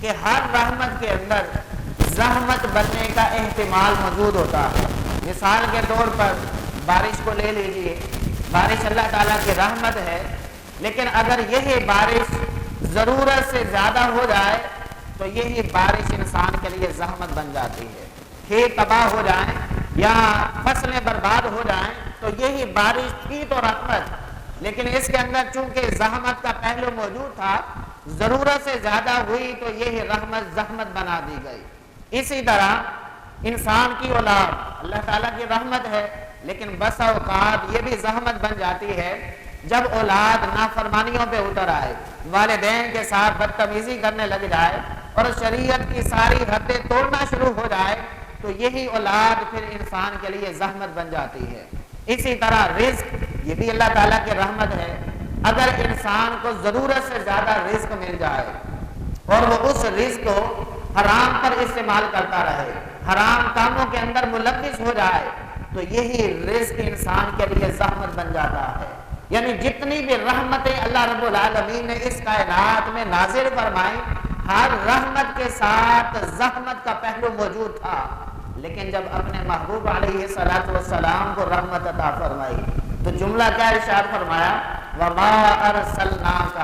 کہ ہر رحمت کے اندر زحمت بننے کا احتمال موجود ہوتا ہے۔ مثال کے طور پر بارش کو لے لیجئے، بارش اللہ تعالیٰ کی رحمت ہے، لیکن اگر یہی بارش ضرورت سے زیادہ ہو جائے تو یہی بارش انسان کے لیے زحمت بن جاتی ہے۔ کھیت تباہ ہو جائیں یا فصلیں برباد ہو جائیں تو یہی بارش تھی تو رحمت، لیکن اس کے اندر چونکہ زحمت کا پہلو موجود تھا، ضرورت سے زیادہ ہوئی تو یہی رحمت زحمت بنا دی گئی۔ اسی طرح انسان کی اولاد اللہ تعالیٰ کی رحمت ہے، لیکن بسا اوقات یہ بھی زحمت بن جاتی ہے جب اولاد نافرمانیوں پہ اتر آئے، والدین کے ساتھ بدتمیزی کرنے لگ جائے اور شریعت کی ساری حدیں توڑنا شروع ہو جائے تو یہی اولاد پھر انسان کے لیے زحمت بن جاتی ہے۔ اسی طرح رزق، یہ بھی اللہ تعالیٰ کی رحمت ہے۔ اگر انسان کو ضرورت سے زیادہ رزق مل جائے اور وہ اس رزق کو حرام پر استعمال کرتا رہے، حرام کاموں کے اندر ملوث ہو جائے تو یہی رزق انسان کے لیے زحمت بن جاتا ہے۔ یعنی جتنی بھی رحمتیں اللہ رب العالمین نے اس کائنات میں نازل فرمائی، ہر رحمت کے ساتھ زحمت کا پہلو موجود تھا، لیکن جب اپنے محبوب علیہ السلام کو رحمت عطا فرمائی تو جملہ کیا ارشاد فرمایا؟ وَمَا أَرْسَلْنَاكَ،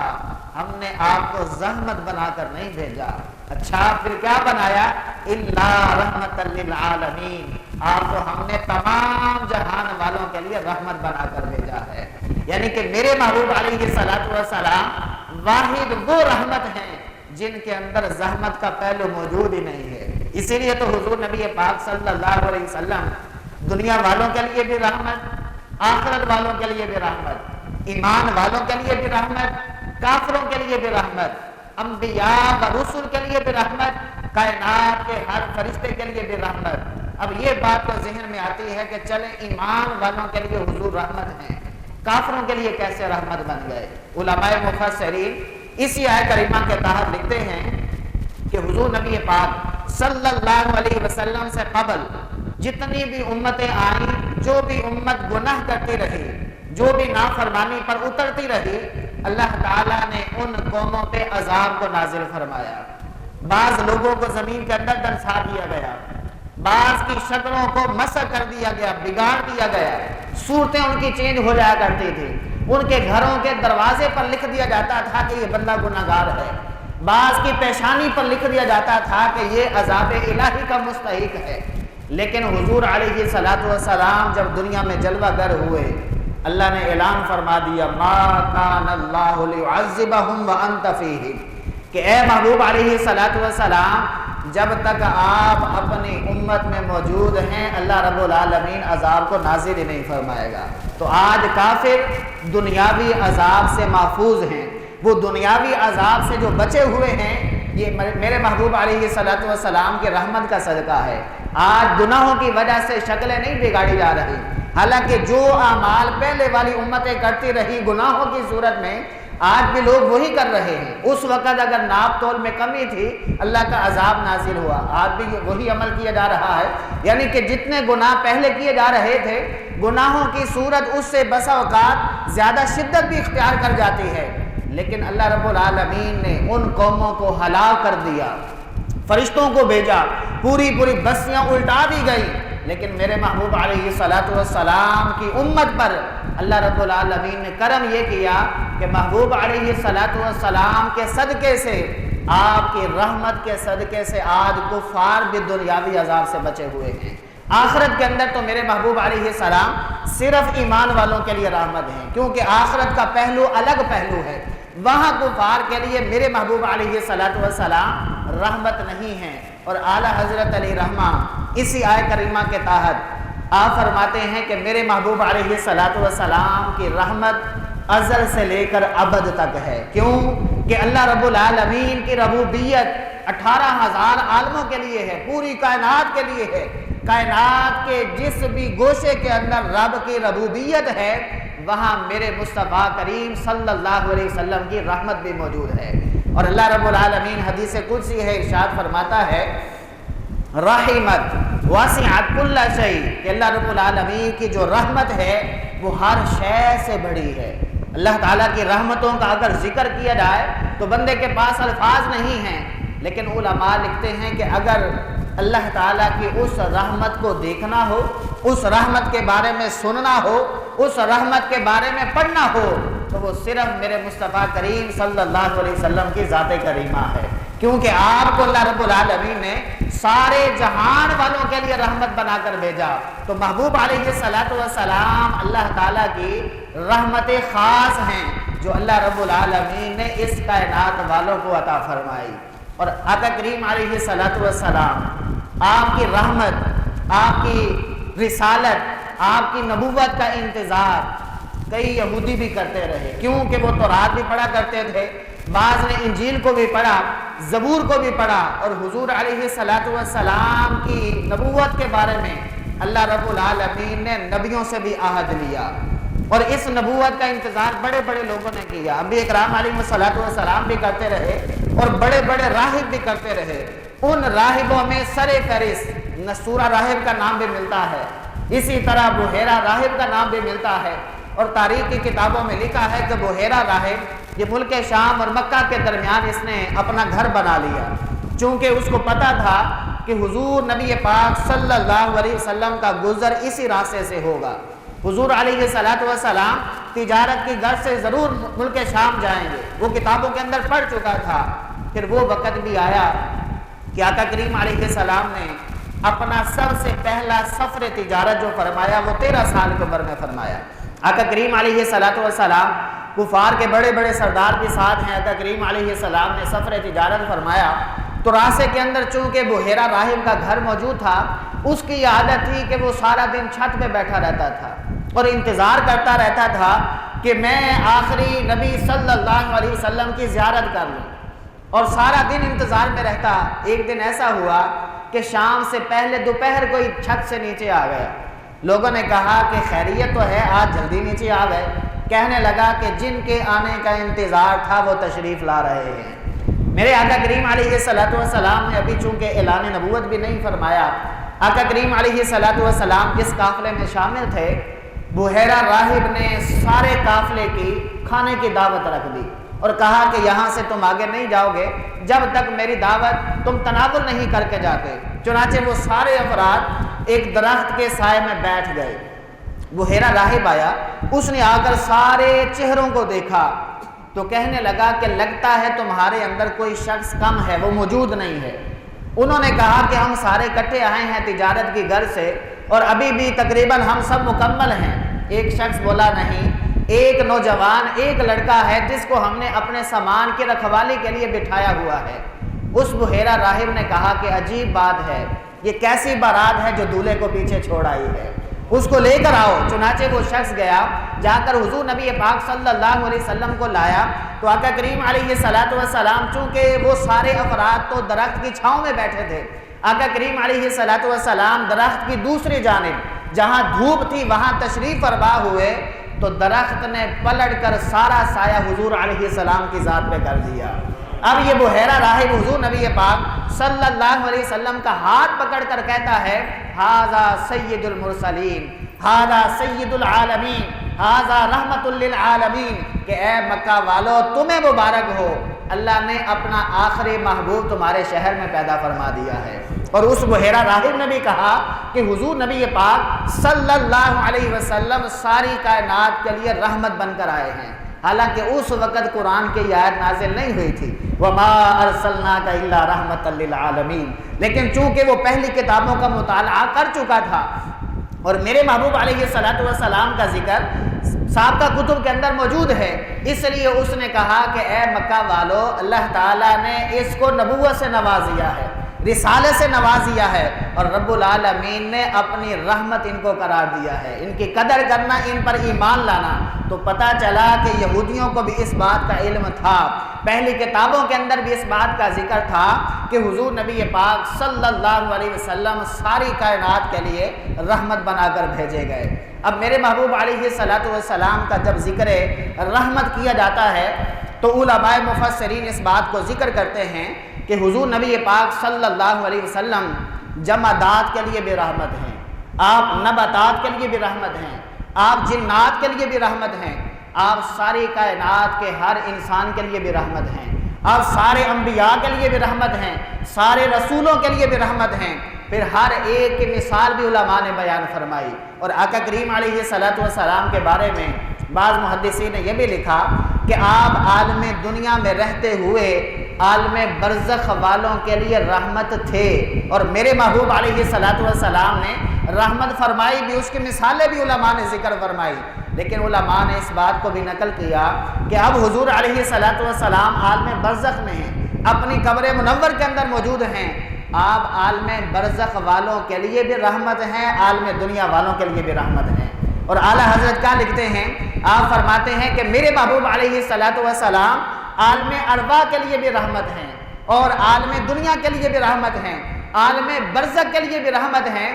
ہم نے آپ کو زحمت بنا کر نہیں بھیجا۔ اچھا پھر کیا بنایا؟ إِلَّا رَحْمَةً لِّلْعَالَمِينَ، آپ کو ہم نے تمام جہان والوں کے لیے رحمت بنا کر بھیجا ہے۔ یعنی کہ میرے محبوب علیہ السلام واحد وہ رحمت ہیں جن کے اندر زحمت کا پہلو موجود ہی نہیں ہے۔ اسی لیے تو حضور نبی پاک صلی اللہ علیہ وسلم دنیا والوں کے لیے بھی رحمت، آخرت والوں کے لیے بھی رحمت، ایمان والوں کے لیے بھی رحمت، کافروں کے لیے بھی رحمت، انبیاء و رسول کے لیے بھی رحمت، کائنات کے ہر فرشتے کے لیے بھی رحمت۔ اب یہ بات تو ذہن میں آتی ہے کہ چلیں ایمان والوں کے لیے حضور رحمت ہیں، کافروں کے لیے کیسے رحمت بن گئے؟ علماء مفسرین اسی آیت کریمہ کے تحت لکھتے ہیں کہ حضور نبی پاک صلی اللہ علیہ وسلم سے قبل جتنی بھی امتیں آئیں، جو بھی امت گناہ کرتی رہی، جو بھی نافرمانی پر اترتی رہی، اللہ تعالیٰ نے ان قوموں پہ عذاب کو نازل فرمایا۔ بعض لوگوں کو زمین کے اندر دنسا دیا گیا، بعض کی شکلوں کو مسخ کر دیا گیا، بگاڑ دیا گیا، صورتیں ان کی چینج ہو جایا کرتی تھی، ان کے گھروں کے دروازے پر لکھ دیا جاتا تھا کہ یہ بندہ گناہگار ہے، بعض کی پیشانی پر لکھ دیا جاتا تھا کہ یہ عذاب الہی کا مستحق ہے۔ لیکن حضور علیہ السلام جب دنیا میں جلوہ گر ہوئے، اللہ نے اعلان فرما دیا ما کان اللہ لیعذبہم وانت فیہم، کہ اے محبوب علیہ السلام جب تک آپ اپنی امت میں موجود ہیں اللہ رب العالمین عذاب کو نازل ہی نہیں فرمائے گا۔ تو آج کافر دنیاوی عذاب سے محفوظ ہیں، وہ دنیاوی عذاب سے جو بچے ہوئے ہیں، یہ میرے محبوب علیہ السلام کی رحمت کا صدقہ ہے۔ آج گناہوں کی وجہ سے شکلیں نہیں بگاڑی جا رہی، حالانکہ جو اعمال پہلے والی امتیں کرتی رہی گناہوں کی صورت میں، آج بھی لوگ وہی کر رہے ہیں۔ اس وقت اگر ناپ تول میں کمی تھی، اللہ کا عذاب نازل ہوا، آج بھی وہی عمل کیا جا رہا ہے۔ یعنی کہ جتنے گناہ پہلے کیے جا رہے تھے، گناہوں کی صورت اس سے بسا اوقات زیادہ شدت بھی اختیار کر جاتی ہے، لیکن اللہ رب العالمین نے ان قوموں کو ہلاک کر دیا، فرشتوں کو بھیجا، پوری بستیاں الٹا دی گئی، لیکن میرے محبوب علیہ السلام کی امت پر اللہ رب العالمین نے کرم یہ کیا کہ محبوب علیہ السلام کے صدقے سے، آپ کی رحمت کے صدقے سے آج کفار بھی دنیاوی عذاب سے بچے ہوئے ہیں۔ آخرت کے اندر تو میرے محبوب علیہ السلام صرف ایمان والوں کے لیے رحمت ہیں، کیونکہ آخرت کا پہلو الگ پہلو ہے، وہاں کفار کے لیے میرے محبوب علیہ السلام رحمت نہیں ہیں۔ اور اعلیٰ حضرت علی رحمہ اسی آیت کریمہ کے تحت آپ فرماتے ہیں کہ میرے محبوب علیہ السلام کی رحمت ازل سے لے کر ابد تک ہے۔ کیوں کہ اللہ رب العالمین کی ربوبیت 18,000 عالموں کے لیے ہے، پوری کائنات کے لیے ہے۔ کائنات کے جس بھی گوشے کے اندر رب کی ربوبیت ہے، وہاں میرے مصطفیٰ کریم صلی اللہ علیہ وسلم کی رحمت بھی موجود ہے۔ اور اللہ رب العالمین حدیث قدسی ہے، ارشاد فرماتا ہے رحمت واسعت کل شیء، کہ اللہ رب العالمین کی جو رحمت ہے وہ ہر شے سے بڑی ہے۔ اللہ تعالیٰ کی رحمتوں کا اگر ذکر کیا جائے تو بندے کے پاس الفاظ نہیں ہیں، لیکن علماء لکھتے ہیں کہ اگر اللہ تعالیٰ کی اس رحمت کو دیکھنا ہو، اس رحمت کے بارے میں سننا ہو، اس رحمت کے بارے میں پڑھنا ہو، تو وہ صرف میرے مصطفیٰ کریم صلی اللہ علیہ وسلم کی ذات کریمہ ہے، کیونکہ آپ کو اللہ رب العالمین نے سارے جہان والوں کے لیے رحمت بنا کر بھیجا۔ تو محبوب علیہ السلام اللہ تعالیٰ کی رحمت خاص ہیں جو اللہ رب العالمین نے اس کائنات والوں کو عطا فرمائی۔ اور آقا کریم علیہ السلام آپ کی رحمت، آپ کی رسالت، آپ کی نبوت کا انتظار کئی یہودی بھی کرتے رہے، کیونکہ وہ تورات بھی پڑھا کرتے تھے، بعض نے انجیل کو بھی پڑھا، زبور کو بھی پڑھا، اور حضور علیہ السلام کی نبوت کے بارے میں اللہ رب العالمین نے نبیوں سے بھی عہد لیا، اور اس نبوت کا انتظار بڑے بڑے لوگوں نے کیا۔ انبیاء کرام علیہ السلام بھی کرتے رہے اور بڑے بڑے راہب بھی کرتے رہے۔ ان راہبوں میں سر فہرست نسورہ راہب کا نام بھی ملتا ہے، اسی طرح بحیرہ راہب کا نام بھی ملتا ہے، اور تاریخ کی کتابوں میں لکھا ہے کہ بحیرہ راہب یہ ملک شام اور مکہ کے درمیان اس نے اپنا گھر بنا لیا، چونکہ اس کو پتا تھا کہ حضور نبی پاک صلی اللہ علیہ وسلم کا گزر اسی راستے سے ہوگا۔ حضور علیہ السلام تجارت کی غرض سے ضرور ملک شام جائیں گے، وہ کتابوں کے اندر پڑھ چکا تھا۔ پھر وہ وقت بھی آیا کہ آقا کریم علیہ السلام نے اپنا سب سے پہلا سفر تجارت جو فرمایا وہ 13 سال کی عمر میں فرمایا۔ آقا کریم علیہ السلام کفار کے بڑے بڑے سردار کے ساتھ ہیں، آقا کریم علیہ السلام نے سفر تجارت فرمایا، تو راستے کے اندر چونکہ بحیرہ راہب کا گھر موجود تھا، اس کی عادت تھی کہ وہ سارا دن چھت پہ بیٹھا رہتا تھا اور انتظار کرتا رہتا تھا کہ میں آخری نبی صلی اللہ علیہ وسلم کی زیارت کر لوں، اور سارا دن انتظار میں رہتا۔ ایک دن ایسا ہوا کہ شام سے پہلے دوپہر کوئی چھت سے نیچے آ گیا۔ لوگوں نے کہا کہ خیریت تو ہے، آج جلدی نیچے آ گئے۔ کہنے لگا کہ جن کے آنے کا انتظار تھا وہ تشریف لا رہے ہیں۔ میرے آقا کریم علیہ السلام نے ابھی چونکہ اعلان نبوت بھی نہیں فرمایا، آقا کریم علیہ السلام جس قافلے میں شامل تھے، بحیرہ راہب نے سارے قافلے کی کھانے کی دعوت رکھ دی اور کہا کہ یہاں سے تم آگے نہیں جاؤ گے جب تک میری دعوت تم تناول نہیں کر کے جاتے۔ چنانچہ وہ سارے افراد ایک درخت کے سائے میں بیٹھ گئے۔ بحیرہ راہب آیا، اس نے آ کر سارے چہروں کو دیکھا تو کہنے لگا کہ لگتا ہے تمہارے اندر کوئی شخص کم ہے، وہ موجود نہیں ہے۔ انہوں نے کہا کہ ہم سارے اکٹھے آئے ہیں تجارت کی غرض سے، اور ابھی بھی تقریباً ہم سب مکمل ہیں۔ ایک شخص بولا نہیں، ایک نوجوان، ایک لڑکا ہے جس کو ہم نے اپنے سامان کی رکھوالی کے لیے بٹھایا ہوا ہے۔ اس بحیرہ راہب نے کہا کہ عجیب بات ہے، یہ کیسی بارات ہے جو دولہے کو پیچھے چھوڑ آئی ہے، اس کو لے کر آؤ۔ چنانچہ وہ شخص گیا، جا کر حضور نبی پاک صلی اللہ علیہ وسلم کو لایا، تو آقا کریم علیہ السلام چونکہ وہ سارے افراد تو درخت کی چھاؤں میں بیٹھے تھے، آقا کریم علیہ السلام درخت کی دوسری جانب جہاں دھوپ تھی وہاں تشریف فرما ہوئے، تو درخت نے پلٹ کر سارا سایہ حضور علیہ السلام کی ذات پہ کر دیا۔ اب یہ بحیرہ راہب حضور نبی پاک صلی اللہ علیہ وسلم کا ہاتھ پکڑ کر کہتا ہے، ھذا سید المرسلین، ھذا سید العالمین، ھذا رحمت للعالمین، کہ اے مکہ والو تمہیں مبارک ہو، اللہ نے اپنا آخری محبوب تمہارے شہر میں پیدا فرما دیا ہے۔ اور اس بحیرہ راہب نے بھی کہا کہ حضور نبی پاک صلی اللہ علیہ وسلم ساری کائنات کے لیے رحمت بن کر آئے ہیں، حالانکہ اس وقت قرآن کی آیت نازل نہیں ہوئی تھی، وَمَا أَرْسَلْنَاكَ إِلَّا رَحْمَةً لِلْعَالَمِينَ، لیکن چونکہ وہ پہلی کتابوں کا مطالعہ کر چکا تھا اور میرے محبوب علیہ السلام کا ذکر سابقہ کتب کے اندر موجود ہے، اس لیے اس نے کہا کہ اے مکہ والو، اللہ تعالیٰ نے اس کو نبوت سے نوازیا ہے، رسالت سے نوازیا ہے، اور رب العالمین نے اپنی رحمت ان کو قرار دیا ہے۔ ان کی قدر کرنا، ان پر ایمان لانا، تو پتہ چلا کہ یہودیوں کو بھی اس بات کا علم تھا، پہلی کتابوں کے اندر بھی اس بات کا ذکر تھا کہ حضور نبی پاک صلی اللہ علیہ وسلم ساری کائنات کے لیے رحمت بنا کر بھیجے گئے۔ اب میرے محبوب علیہ السلام کا جب ذکر رحمت کیا جاتا ہے تو علماء مفسرین اس بات کو ذکر کرتے ہیں کہ حضور نبی پاک صلی اللہ علیہ وسلم جمادات کے لیے بھی رحمت ہیں، آپ نباتات کے لیے بھی رحمت ہیں، آپ جنات کے لیے بھی رحمت ہیں، آپ ساری کائنات کے ہر انسان کے لیے بھی رحمت ہیں، اب سارے انبیاء کے لیے بھی رحمت ہیں، سارے رسولوں کے لیے بھی رحمت ہیں۔ پھر ہر ایک کی مثال بھی علماء نے بیان فرمائی، اور آقا کریم علیہ السلام کے بارے میں بعض محدثین نے یہ بھی لکھا کہ آپ عالم دنیا میں رہتے ہوئے عالم برزخ والوں کے لیے رحمت تھے، اور میرے محبوب علیہ السلام نے رحمت فرمائی بھی، اس کی مثالیں بھی علماء نے ذکر فرمائی۔ لیکن علماء نے اس بات کو بھی نقل کیا کہ اب حضور علیہ السلام عالم برزخ میں ہیں، اپنی قبر منور کے اندر موجود ہیں، آپ عالم برزخ والوں کے لیے بھی رحمت ہیں، عالم دنیا والوں کے لیے بھی رحمت ہیں۔ اور اعلیٰ حضرت کیا لکھتے ہیں؟ آپ فرماتے ہیں کہ میرے محبوب علیہ السلام عالم ارواح کے لیے بھی رحمت ہیں، اور عالم دنیا کے لیے بھی رحمت ہیں، عالم برزخ کے لیے بھی رحمت ہیں،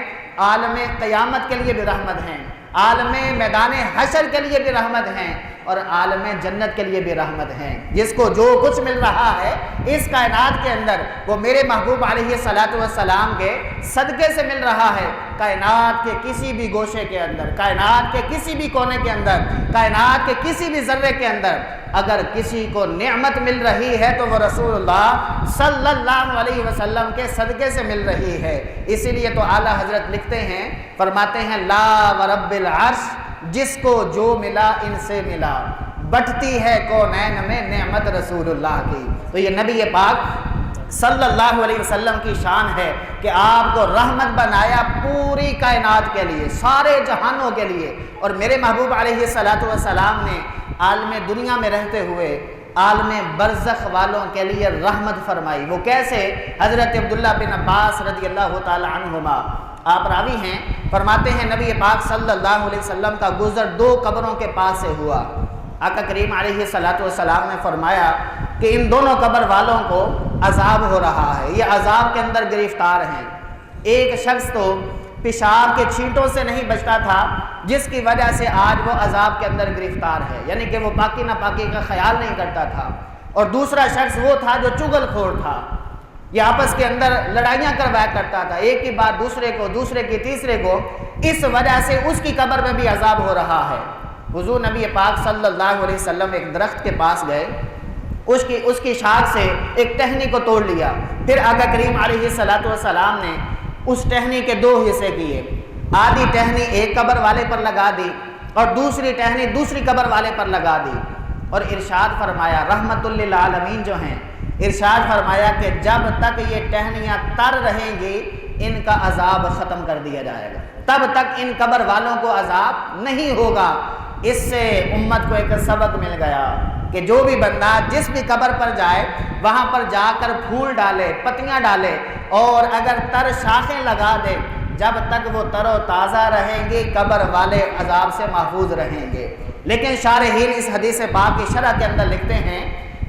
عالم قیامت کے لیے بھی رحمت ہیں، عالم میدان حشر کے لیے بھی رحمت ہیں، اور عالم جنت کے لیے بھی رحمت ہیں۔ جس کو جو کچھ مل رہا ہے اس کائنات کے اندر، وہ میرے محبوب علیہ السلام کے صدقے سے مل رہا ہے۔ کائنات کے کسی بھی گوشے کے اندر، کائنات کے کسی بھی کونے کے اندر، کائنات کے کسی بھی ذرے کے اندر اگر کسی کو نعمت مل رہی ہے تو وہ رسول اللہ صلی اللہ علیہ وسلم کے صدقے سے مل رہی ہے۔ اسی لیے تو اعلیٰ حضرت لکھتے ہیں، فرماتے ہیں لا ورب العرش، جس کو جو ملا ان سے ملا، بٹتی ہے کونین میں نعمت رسول اللہ کی۔ تو یہ نبی پاک صلی اللہ علیہ وسلم کی شان ہے کہ آپ کو رحمت بنایا پوری کائنات کے لیے، سارے جہانوں کے لیے۔ اور میرے محبوب علیہ السلام نے عالم دنیا میں رہتے ہوئے عالم برزخ والوں کے لیے رحمت فرمائی۔ وہ کیسے؟ حضرت عبداللہ بن عباس رضی اللہ تعالی عنہما، آپ راوی ہیں، فرماتے ہیں نبی پاک صلی اللہ علیہ وسلم کا گزر دو قبروں کے پاس سے ہوا۔ آقا کریم علیہ السلام نے فرمایا کہ ان دونوں قبر والوں کو عذاب ہو رہا ہے، یہ عذاب کے اندر گرفتار ہیں۔ ایک شخص تو پیشاب کے چھینٹوں سے نہیں بچتا تھا، جس کی وجہ سے آج وہ عذاب کے اندر گرفتار ہے، یعنی کہ وہ پاکی ناپاکی کا خیال نہیں کرتا تھا۔ اور دوسرا شخص وہ تھا جو چغل خور تھا، یہ آپس کے اندر لڑائیاں کروایا کرتا تھا، ایک کی بات دوسرے کو، دوسرے کی تیسرے کو، اس وجہ سے اس کی قبر میں بھی عذاب ہو رہا ہے۔ حضور نبی پاک صلی اللہ علیہ وسلم ایک درخت کے پاس گئے، اس کی شاخ سے ایک ٹہنی کو توڑ لیا، پھر آقا کریم علیہ السلام نے اس ٹہنی کے دو حصے کیے، آدھی ٹہنی ایک قبر والے پر لگا دی اور دوسری ٹہنی دوسری قبر والے پر لگا دی، اور ارشاد فرمایا، رحمت للعالمین جو ہیں، ارشاد فرمایا کہ جب تک یہ ٹہنیاں تر رہیں گی ان کا عذاب ختم کر دیا جائے گا، تب تک ان قبر والوں کو عذاب نہیں ہوگا۔ اس سے امت کو ایک سبق مل گیا کہ جو بھی بندہ جس بھی قبر پر جائے وہاں پر جا کر پھول ڈالے، پتیاں ڈالے، اور اگر تر شاخیں لگا دے، جب تک وہ تر و تازہ رہیں گی قبر والے عذاب سے محفوظ رہیں گے۔ لیکن شارحین اس حدیث پاک کی شرح کے اندر لکھتے ہیں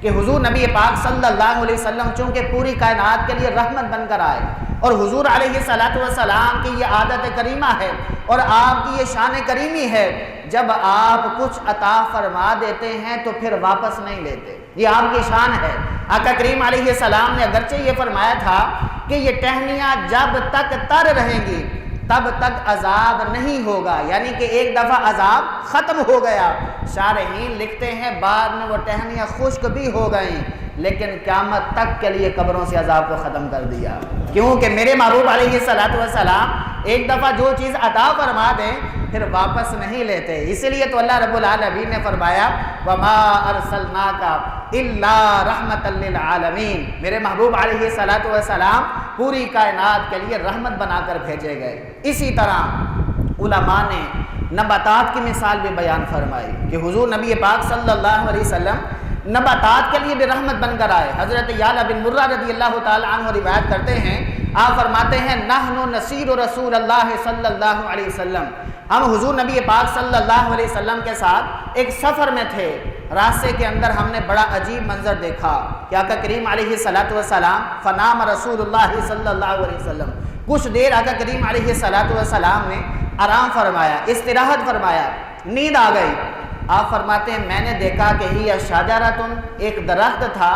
کہ حضور نبی پاک صلی اللہ علیہ وسلم چونکہ پوری کائنات کے لیے رحمت بن کر آئے، اور حضور علیہ السلام کی یہ عادت کریمہ ہے اور آپ کی یہ شان کریمی ہے، جب آپ کچھ عطا فرما دیتے ہیں تو پھر واپس نہیں لیتے، یہ آپ کی شان ہے۔ آقا کریم علیہ السلام نے اگرچہ یہ فرمایا تھا کہ یہ ٹہنیاں جب تک تر رہیں گی تب تک عذاب نہیں ہوگا، یعنی کہ ایک دفعہ عذاب ختم ہو گیا۔ شارحین لکھتے ہیں بعد میں وہ ٹہنیاں خشک بھی ہو گئیں، لیکن قیامت تک کے لیے قبروں سے عذاب کو ختم کر دیا، کیونکہ میرے محبوب علیہ السلام ایک دفعہ جو چیز عطا فرما دیں پھر واپس نہیں لیتے۔ اسی لیے تو اللہ رب العالمین نے فرمایا وَمَا أَرْسَلْنَاكَ إِلَّا رَحْمَةً لِّلْعَالَمِينَ، میرے محبوب علیہ السلام پوری کائنات کے لیے رحمت بنا کر بھیجے گئے۔ اسی طرح علماء نے نباتات کی مثال بھی بیان فرمائی کہ حضور نبی پاک صلی اللہ علیہ وسلم نباتات کے لیے بھی رحمت بن کر آئے۔ حضرت یعلا بن مرہ رضی اللہ تعالی عنہ روایت کرتے ہیں، آپ فرماتے ہیں نحن نسیر رسول اللہ صلی اللہ علیہ وسلم، ہم حضور نبی پاک صلی اللہ علیہ وسلم کے ساتھ ایک سفر میں تھے، راستے کے اندر ہم نے بڑا عجیب منظر دیکھا کہ آقا کریم علیہ السلام فنام رسول اللہ صلی اللہ علیہ وسلم، کچھ دیر آقا کریم علیہ السلام نے آرام فرمایا، استراحت فرمایا، نیند آ گئی۔ آپ فرماتے ہیں میں نے دیکھا کہ ہی شجرۃ، ایک درخت تھا،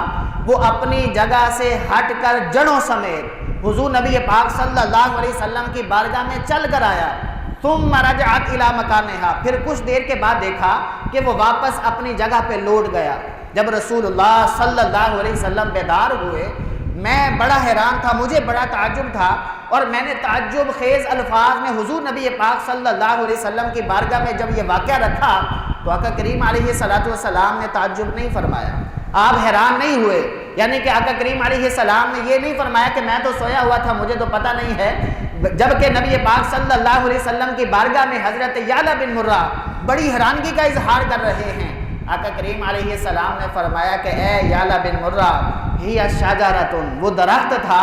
وہ اپنی جگہ سے ہٹ کر جڑوں سمیت حضور نبی پاک صلی اللہ علیہ وسلم کی بارگاہ میں چل کر آیا، ثم رجعت الی مکانہا، پھر کچھ دیر کے بعد دیکھا کہ وہ واپس اپنی جگہ پہ لوٹ گیا۔ جب رسول اللہ صلی اللہ علیہ وسلم بیدار ہوئے میں بڑا حیران تھا، مجھے بڑا تعجب تھا، اور میں نے تعجب خیز الفاظ میں حضور نبی پاک صلی اللہ علیہ وسلم کی بارگاہ میں جب یہ واقعہ رکھا تو آقا کریم علیہ السلام نے تعجب نہیں فرمایا، آپ حیران نہیں ہوئے، یعنی کہ آقا کریم علیہ السلام نے یہ نہیں فرمایا کہ میں تو سویا ہوا تھا مجھے تو پتہ نہیں ہے، جبکہ نبی پاک صلی اللہ علیہ وسلم کی بارگاہ میں حضرت یعلا بن مرہ بڑی حیرانگی کا اظہار کر رہے ہیں۔ آقا کریم علیہ السلام نے فرمایا کہ اے یعلا بن مرہ، ہی شجرۃ، وہ درخت تھا،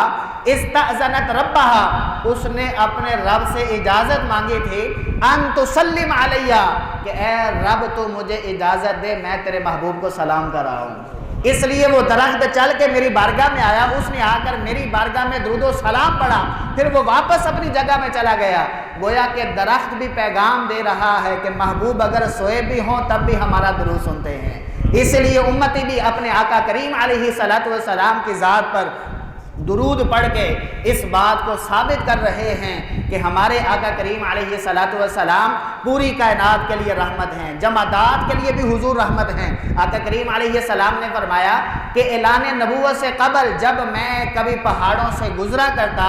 استأذنت ربہا، اس نے اپنے رب سے اجازت مانگی تھی، ان تسلم علیہ، کہ اے رب تو مجھے اجازت دے میں تیرے محبوب کو سلام کراؤں، اس لیے وہ درخت چل کے میری بارگاہ میں آیا، اس نے آ کر میری بارگاہ میں درود و سلام پڑھا، پھر وہ واپس اپنی جگہ میں چلا گیا۔ گویا کہ درخت بھی پیغام دے رہا ہے کہ محبوب اگر سوئے بھی ہوں تب بھی ہمارا درود سنتے ہیں، اس لیے امتی بھی اپنے آقا کریم علیہ السلام کی ذات پر درود پڑھ کے اس بات کو ثابت کر رہے ہیں کہ ہمارے آقا کریم علیہ السلام پوری کائنات کے لیے رحمت ہیں، جمادات کے لیے بھی حضور رحمت ہیں۔ آقا کریم علیہ السلام نے فرمایا کہ اعلان نبوت سے قبل جب میں کبھی پہاڑوں سے گزرا کرتا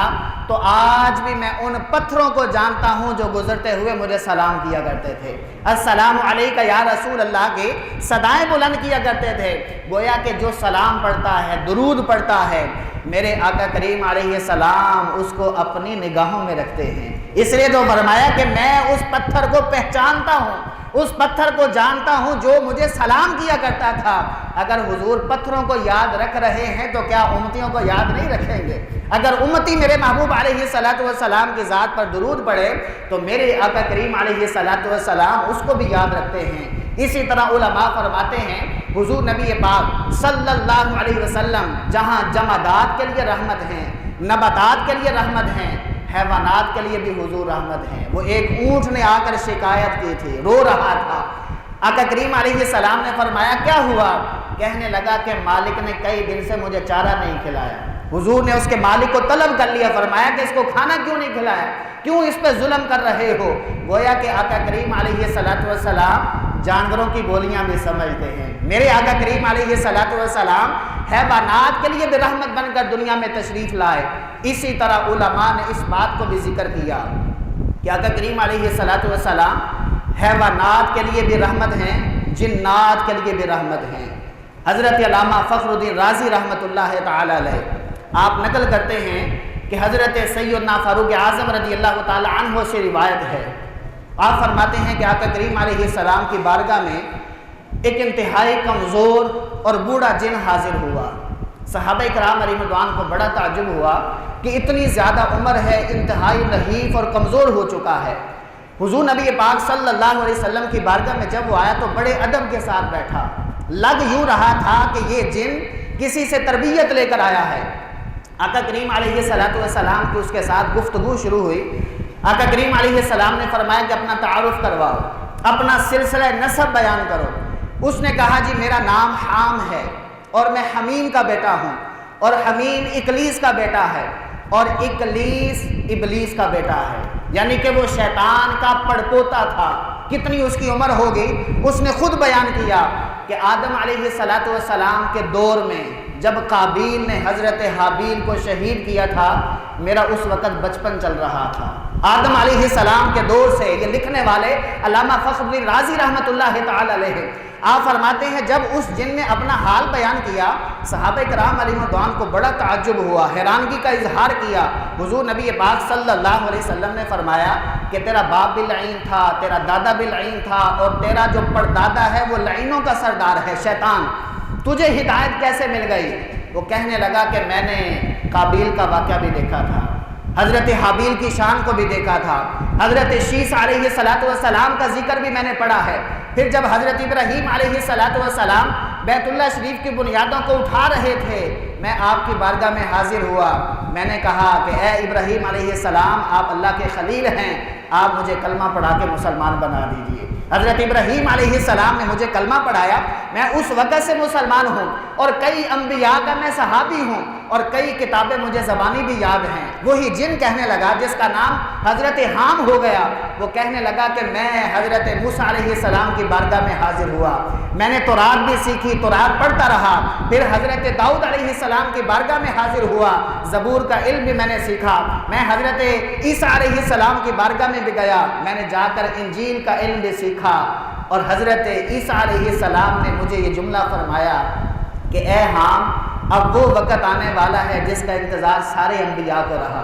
تو آج بھی میں ان پتھروں کو جانتا ہوں جو گزرتے ہوئے مجھے سلام کیا کرتے تھے، السلام علیکہ یا رسول اللہ کی صدائیں بلند کیا کرتے تھے۔ گویا کہ جو سلام پڑھتا ہے، درود پڑھتا ہے، میرے آقا کریم علیہ السلام اس کو اپنی نگاہوں میں رکھتے ہیں، اس لیے تو فرمایا کہ میں اس پتھر کو پہچانتا ہوں، اس پتھر کو جانتا ہوں جو مجھے سلام کیا کرتا تھا۔ اگر حضور پتھروں کو یاد رکھ رہے ہیں تو کیا امتیوں کو یاد نہیں رکھیں گے؟ اگر امتی میرے محبوب علیہ السلام کی ذات پر درود پڑھے تو میرے آقا کریم علیہ السلام اس کو بھی یاد رکھتے ہیں۔ اسی طرح علماء فرماتے ہیں حضور نبی پاک صلی اللہ علیہ وسلم جہاں جمادات کے لیے رحمت ہیں، نباتات کے لیے رحمت ہیں، حیوانات کے لیے بھی حضور رحمت ہیں۔ وہ ایک اونٹ نے آ کر شکایت کی تھی، رو رہا تھا، آقا کریم علیہ السلام نے فرمایا کیا ہوا؟ کہنے لگا کہ مالک نے کئی دن سے مجھے چارہ نہیں کھلایا۔ حضور نے اس کے مالک کو طلب کر لیا، فرمایا کہ اس کو کھانا کیوں نہیں کھلایا، کیوں اس پہ ظلم کر رہے ہو؟ گویا کہ آقا کریم علیہ السلام جانوروں کی بولیاں بھی سمجھتے ہیں۔ میرے آقا کریم علیہ السلام حیوانات کے لیے بھی رحمت بن کر دنیا میں تشریف لائے۔ اسی طرح علماء نے اس بات کو بھی ذکر کیا کہ آقا کریم علیہ السلام حیوانات کے لیے بھی رحمت ہیں، جنات کے لیے بھی رحمت ہیں۔ حضرت علامہ فخر الدین رازی رحمۃ اللہ تعالی علیہ آپ نقل کرتے ہیں کہ حضرت سیدنا فاروق اعظم رضی اللہ تعالی عنہ سے روایت ہے، آپ فرماتے ہیں کہ آقا کریم علیہ السلام کی بارگاہ میں ایک انتہائی کمزور اور بوڑھا جن حاضر ہوا۔ صحابہ کرام علیہ رضوان کو بڑا تعجب ہوا کہ اتنی زیادہ عمر ہے، انتہائی نحیف اور کمزور ہو چکا ہے۔ حضور نبی پاک صلی اللہ علیہ وسلم کی بارگاہ میں جب وہ آیا تو بڑے ادب کے ساتھ بیٹھا، لگ یوں رہا تھا کہ یہ جن کسی سے تربیت لے کر آیا ہے۔ آقا کریم علیہ السلام کی اس کے ساتھ گفتگو شروع ہوئی۔ آقا کریم علیہ السلام نے فرمایا کہ اپنا تعارف کرواؤ، اپنا سلسلہ نسب بیان کرو۔ اس نے کہا جی میرا نام حام ہے اور میں حمیم کا بیٹا ہوں، اور حمیم اکلیس کا بیٹا ہے، اور اکلیس ابلیس کا بیٹا ہے، یعنی کہ وہ شیطان کا پڑپوتا تھا۔ کتنی اس کی عمر ہوگی؟ اس نے خود بیان کیا کہ آدم علیہ السلام کے دور میں جب قابیل نے حضرت حابیل کو شہید کیا تھا، میرا اس وقت بچپن چل رہا تھا۔ آدم علیہ السلام کے دور سے یہ لکھنے والے علامہ فخر الدین رازی رحمۃ اللہ تعالی علیہ آپ فرماتے ہیں جب اس جن نے اپنا حال بیان کیا، صحابہ کرام علیہ رضوان کو بڑا تعجب ہوا، حیرانگی کا اظہار کیا۔ حضور نبی پاک صلی اللہ علیہ وسلم نے فرمایا کہ تیرا باپ بھی لعین تھا، تیرا دادا بھی لعین تھا، اور تیرا جو پردادا ہے وہ لعینوں کا سردار ہے، شیطان، تجھے ہدایت کیسے مل گئی؟ وہ کہنے لگا کہ میں نے قابیل کا واقعہ بھی دیکھا تھا، حضرت حابیل کی شان کو بھی دیکھا تھا، حضرت شیس علیہ السلام کا ذکر بھی میں نے پڑھا ہے۔ پھر جب حضرت ابراہیم علیہ السلام بیت اللہ شریف کی بنیادوں کو اٹھا رہے تھے، میں آپ کی بارگاہ میں حاضر ہوا، میں نے کہا کہ اے ابراہیم علیہ السلام، آپ اللہ کے خلیل ہیں، آپ مجھے کلمہ پڑھا کے مسلمان بنا دیجئے۔ حضرت ابراہیم علیہ السلام نے مجھے کلمہ پڑھایا، میں اس وقت سے مسلمان ہوں، اور کئی انبیاء کا میں صحابی ہوں، اور کئی کتابیں مجھے زبانی بھی یاد ہیں۔ وہی جن کہنے لگا جس کا نام حضرت حام ہو گیا، وہ کہنے لگا کہ میں حضرت موسیٰ علیہ السلام کی بارگاہ میں حاضر ہوا، میں نے تورات بھی سیکھی، تورات پڑھتا رہا، پھر حضرت داؤد علیہ السلام کی بارگاہ میں حاضر ہوا، زبور کا علم بھی میں نے سیکھا، میں حضرت عیسیٰ علیہ السلام کی بارگاہ میں بھی گیا، میں نے جا کر انجیل کا علم بھی سیکھا۔ اور حضرت عیسیٰ علیہ السلام نے مجھے یہ جملہ فرمایا کہ اے حام، اب وہ وقت آنے والا ہے جس کا انتظار سارے انبیاء کو رہا،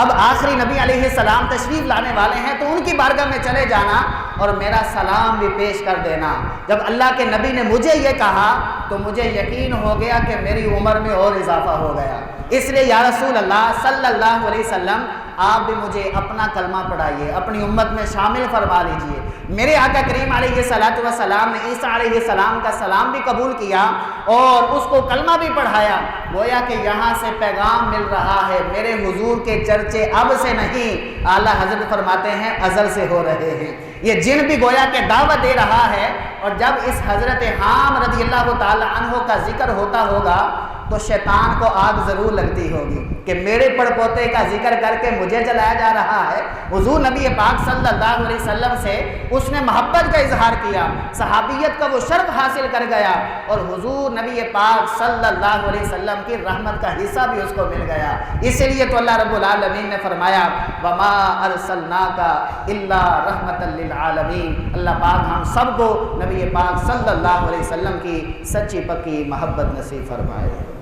اب آخری نبی علیہ السلام تشریف لانے والے ہیں، تو ان کی بارگاہ میں چلے جانا اور میرا سلام بھی پیش کر دینا۔ جب اللہ کے نبی نے مجھے یہ کہا تو مجھے یقین ہو گیا کہ میری عمر میں اور اضافہ ہو گیا، اس لیے یا رسول اللہ صلی اللہ علیہ وسلم آپ بھی مجھے اپنا کلمہ پڑھائیے، اپنی امت میں شامل فرما لیجئے۔ میرے آقا کریم علیہ السلام نے عیسیٰ علیہ السلام کا سلام بھی قبول کیا اور اس کو کلمہ بھی پڑھایا، گویا کہ یہاں سے پیغام مل رہا ہے میرے حضور کے چرچے اب سے نہیں، اعلیٰ حضرت فرماتے ہیں ازل سے ہو رہے ہیں۔ یہ جن بھی گویا کہ دعوت دے رہا ہے، اور جب اس حضرت حام رضی اللہ تعالی عنہ کا ذکر ہوتا ہوگا تو شیطان کو آگ ضرور لگتی ہوگی کہ میرے پڑ پوتے کا ذکر کر کے مجھے جلایا جا رہا ہے۔ حضور نبی پاک صلی اللہ علیہ وسلم سے اس نے محبت کا اظہار کیا، صحابیت کا وہ شرف حاصل کر گیا، اور حضور نبی پاک صلی اللہ علیہ وسلم کی رحمت کا حصہ بھی اس کو مل گیا۔ اس لیے تو اللہ رب العالمین نے فرمایا وَمَا أَرْسَلْنَاكَ إِلَّا رَحْمَةً لِلْعَالَمِينَ۔ اللہ پاک ہم سب کو نبی پاک صلی اللہ علیہ وسلم کی سچی پکی محبت نصیب فرمائے۔